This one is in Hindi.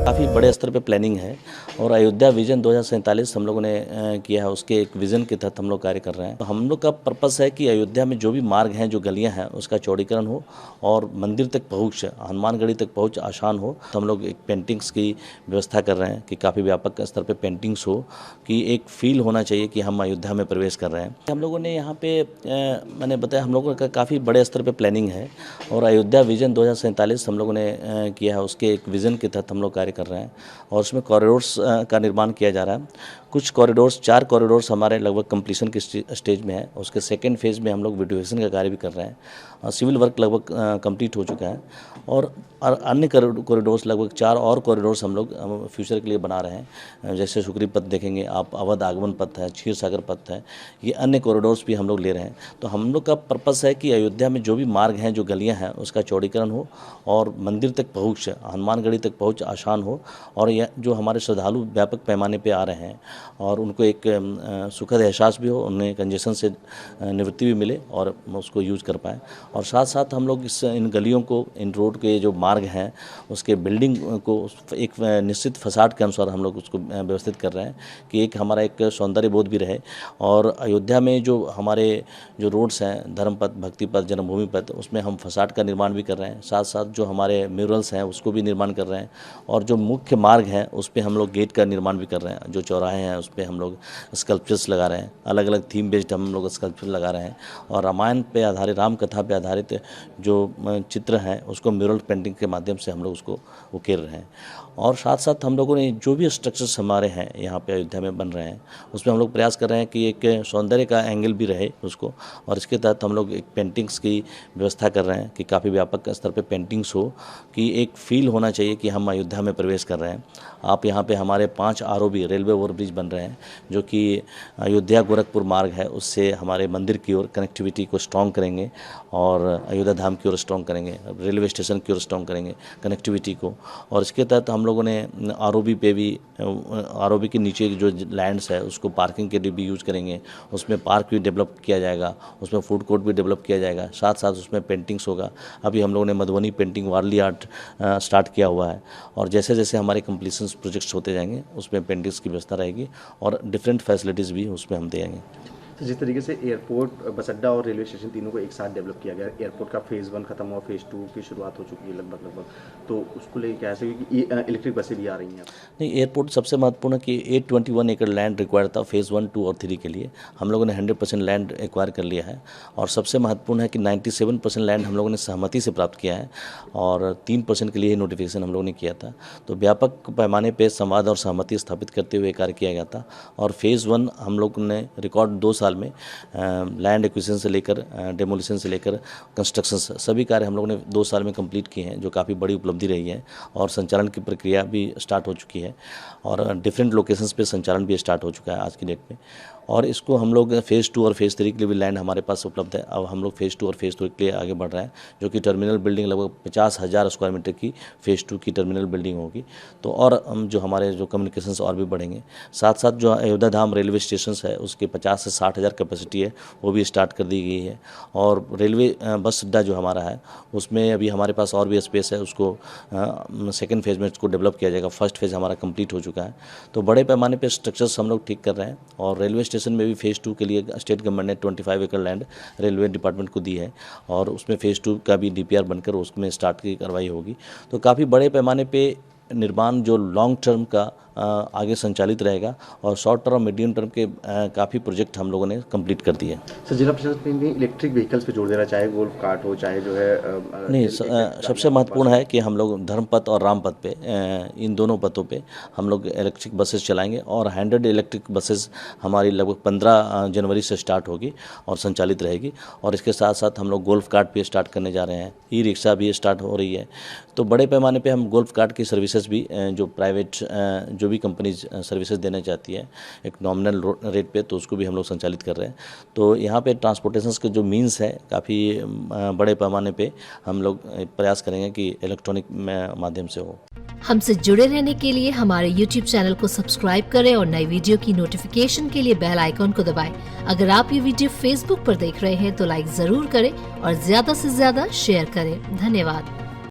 काफ़ी बड़े स्तर पे प्लानिंग है और अयोध्या विजन 2047 हम लोगों ने किया है। उसके एक विज़न के तहत हम लोग कार्य कर रहे हैं। तो हम लोग का पर्पस है कि अयोध्या में जो भी मार्ग हैं, जो गलियां हैं, उसका चौड़ीकरण हो और मंदिर तक पहुंच, हनुमानगढ़ी तक पहुंच आसान हो। तो हम लोग एक पेंटिंग्स की व्यवस्था कर रहे हैं कि काफ़ी व्यापक स्तर पर पेंटिंग्स हो, कि एक फील होना चाहिए कि हम अयोध्या में प्रवेश कर रहे हैं। हम लोगों ने यहाँ पे मैंने बताया, हम लोगों का काफ़ी बड़े स्तर पर प्लानिंग है और अयोध्या विजन 2047 हम लोगों ने किया है। उसके एक विज़न के तहत हम लोग कार्य कर रहे हैं और उसमें कॉरिडोर्स का निर्माण किया जा रहा है। कुछ कॉरिडोर्स, 4 कॉरिडोर्स हमारे लगभग कंप्लीशन की स्टेज में है। उसके सेकेंड फेज़ में हम लोग ब्यूटिफिकेशन का कार्य भी कर रहे हैं और सिविल वर्क लगभग कंप्लीट हो चुका है और अन्य कॉरिडोर्स लगभग 4 और कॉरिडोर्स हम लोग फ्यूचर के लिए बना रहे हैं। जैसे सुग्रीव पथ देखेंगे आप, अवध आगमन पथ है, क्षीर सागर पथ है, ये अन्य कॉरिडोर्स भी हम लोग ले रहे हैं। तो हम लोग का पर्पस है कि अयोध्या में जो भी मार्ग हैं, जो गलियां हैं, उसका चौड़ीकरण हो और मंदिर तक पहुँच, हनुमानगढ़ी तक पहुँच आसान हो और यह जो हमारे श्रद्धालु व्यापक पैमाने पे आ रहे हैं और उनको एक सुखद एहसास भी हो, उन्हें कंजेशन से निवृत्ति भी मिले और उसको यूज़ कर पाएँ। और साथ साथ हम लोग इन गलियों को, इन रोड के जो मार्ग हैं, उसके बिल्डिंग को एक निश्चित फसाड के अनुसार हम लोग उसको व्यवस्थित कर रहे हैं कि एक हमारा एक सौंदर्य बोध भी रहे। और अयोध्या में जो हमारे जो रोड्स हैं, धर्म पथ, भक्ति पथ, जन्मभूमि पथ, उसमें हम फसाड का निर्माण भी कर रहे हैं। साथ साथ जो हमारे म्यूरल्स हैं उसको भी निर्माण कर रहे हैं और जो मुख्य मार्ग हैं उस पे हम लोग गेट का निर्माण भी कर रहे हैं। जो चौराहे हैं उस पे हम लोग स्कल्पचर्स लगा रहे हैं, अलग अलग थीम बेस्ड हम लोग स्कल्पचर लगा रहे हैं और रामायण पे आधारित, राम कथा पे आधारित जो चित्र हैं उसको म्यूरल पेंटिंग के माध्यम से हम लोग उसको उकेर रहे हैं। और साथ साथ हम लोगों ने जो भी स्ट्रक्चर्स हमारे हैं यहाँ पे अयोध्या में बन रहे हैं, उसमें हम लोग प्रयास कर रहे हैं कि एक सौंदर्य का एंगल भी रहे उसको, और इसके तहत हम लोग एक पेंटिंग्स की व्यवस्था कर रहे हैं कि काफ़ी व्यापक स्तर पे पेंटिंग्स हो, कि एक फील होना चाहिए कि हम अयोध्या में प्रवेश कर रहे हैं। आप यहाँ पे हमारे 5 आरओबी रेलवे ओवरब्रिज बन रहे हैं जो कि अयोध्या गोरखपुर मार्ग है, उससे हमारे मंदिर की ओर कनेक्टिविटी को स्ट्रॉन्ग करेंगे और अयोध्या धाम की ओर स्ट्रॉन्ग करेंगे, रेलवे स्टेशन की ओर स्ट्रॉन्ग करेंगे कनेक्टिविटी को। और इसके तहत हम लोगों ने आरओबी पे भी, आरओबी के नीचे जो लैंड्स है उसको पार्किंग के लिए भी यूज़ करेंगे। उसमें पार्क भी डेवलप किया जाएगा, उसमें फूड कोर्ट भी डेवलप किया जाएगा, साथ साथ उसमें पेंटिंग्स होगा। अभी हम लोगों ने मधुबनी पेंटिंग वारली आर्ट स्टार्ट किया हुआ है और जैसे जैसे हमारे कंप्लीशन प्रोजेक्ट्स होते जाएंगे उसमें पेंटिंग्स की व्यवस्था रहेगी और डिफरेंट फैसिलिटीज़ भी उसमें हम देंगे। तो जिस तरीके से एयरपोर्ट, बस अड्डा और रेलवे स्टेशन तीनों को एक साथ डेवलप किया गया, एयरपोर्ट का फेज़ 1 खत्म हुआ, फेज़ 2 की शुरुआत हो चुकी है लगभग, तो उसको लेकर क्या है कि इलेक्ट्रिक बसें भी आ रही हैं? नहीं, एयरपोर्ट सबसे महत्वपूर्ण है कि 821 एकड़ लैंड रिक्वायर था फेज़ 1, 2 और 3 के लिए। हम लोगों ने 100% लैंड एक्वायर कर लिया है और सबसे महत्वपूर्ण है कि 97% लैंड हम लोगों ने सहमति से प्राप्त किया है और 3% के लिए नोटिफिकेशन हम लोगों ने किया था। तो व्यापक पैमाने पर संवाद और सहमति स्थापित करते हुए कार्य किया गया था और फेज़ 1 हम लोग ने रिकॉर्ड 2 साल में लैंड एक्विजिशन से लेकर डेमोलिशन से लेकर कंस्ट्रक्शन सभी कार्य हम लोगों ने 2 साल में कंप्लीट किए हैं, जो काफ़ी बड़ी उपलब्धि रही है। और संचालन की प्रक्रिया भी स्टार्ट हो चुकी है और डिफरेंट लोकेशंस पे संचालन भी स्टार्ट हो चुका है आज की डेट में। और इसको हम लोग फेज़ 2 और फेज़ 3 के लिए भी लैंड हमारे पास उपलब्ध है। अब हम लोग फेज़ 2 और फेज़ 3 के लिए आगे बढ़ रहे हैं, जो कि टर्मिनल बिल्डिंग लगभग 50,000 स्क्वायर मीटर की फेज़ 2 की टर्मिनल बिल्डिंग होगी। तो और हम जो हमारे जो कम्युनिकेशंस और भी बढ़ेंगे। साथ साथ जो अयोध्या धाम रेलवे स्टेशन है उसके 50 से 60,000 कैपेसिटी है, वो भी स्टार्ट कर दी गई है। और रेलवे बस अड्डा जो हमारा है उसमें अभी हमारे पास और भी स्पेस है, उसको सेकेंड फेज़ में उसको डेवलप किया जाएगा। फर्स्ट फेज़ हमारा कंप्लीट हो चुका है। तो बड़े पैमाने पे स्ट्रक्चर्स हम लोग ठीक कर रहे हैं और रेलवे स्टेशन में भी फेज़ 2 के लिए स्टेट गवर्नमेंट ने 25 एकड़ लैंड रेलवे डिपार्टमेंट को दी है और उसमें फेज़ 2 का भी डीपीआर बनकर उसमें स्टार्ट की कार्रवाई होगी। तो काफ़ी बड़े पैमाने पे निर्माण जो लॉन्ग टर्म का आगे संचालित रहेगा और शॉर्ट टर्म, मीडियम टर्म के काफ़ी प्रोजेक्ट हम लोगों ने कंप्लीट कर दिए। सर, जिला प्रशासन ने इलेक्ट्रिक व्हीकल्स पे जोर दे रहा, चाहे गोल्फ कार्ट हो, चाहे जो है नहीं, सबसे महत्वपूर्ण है कि हम लोग धर्म पथ और राम पथ पे, इन दोनों पथों पे हम लोग इलेक्ट्रिक बसेस चलाएंगे और 100 इलेक्ट्रिक बसेस हमारी लगभग 15 जनवरी से स्टार्ट होगी और संचालित रहेगी। और इसके साथ साथ हम लोग गोल्फ कार्ट भी स्टार्ट करने जा रहे हैं, ई रिक्शा भी स्टार्ट हो रही है। तो बड़े पैमाने पे हम गोल्फ कार्ट की सर्विसेज भी जो प्राइवेट जो भी कंपनीज सर्विसेज देना चाहती है एक नॉमिनल रेट पे, तो उसको भी हम लोग संचालित कर रहे हैं। तो यहाँ पे ट्रांसपोर्टेशन के जो मीन्स है काफ़ी बड़े पैमाने पे हम लोग प्रयास करेंगे कि इलेक्ट्रॉनिक माध्यम से हो। हमसे जुड़े रहने के लिए हमारे YouTube चैनल को सब्सक्राइब करें और नई वीडियो की नोटिफिकेशन के लिए बेल आइकॉन को दबाएं। अगर आप ये वीडियो Facebook पर देख रहे हैं तो लाइक जरूर करें और ज्यादा से ज्यादा शेयर करें। धन्यवाद।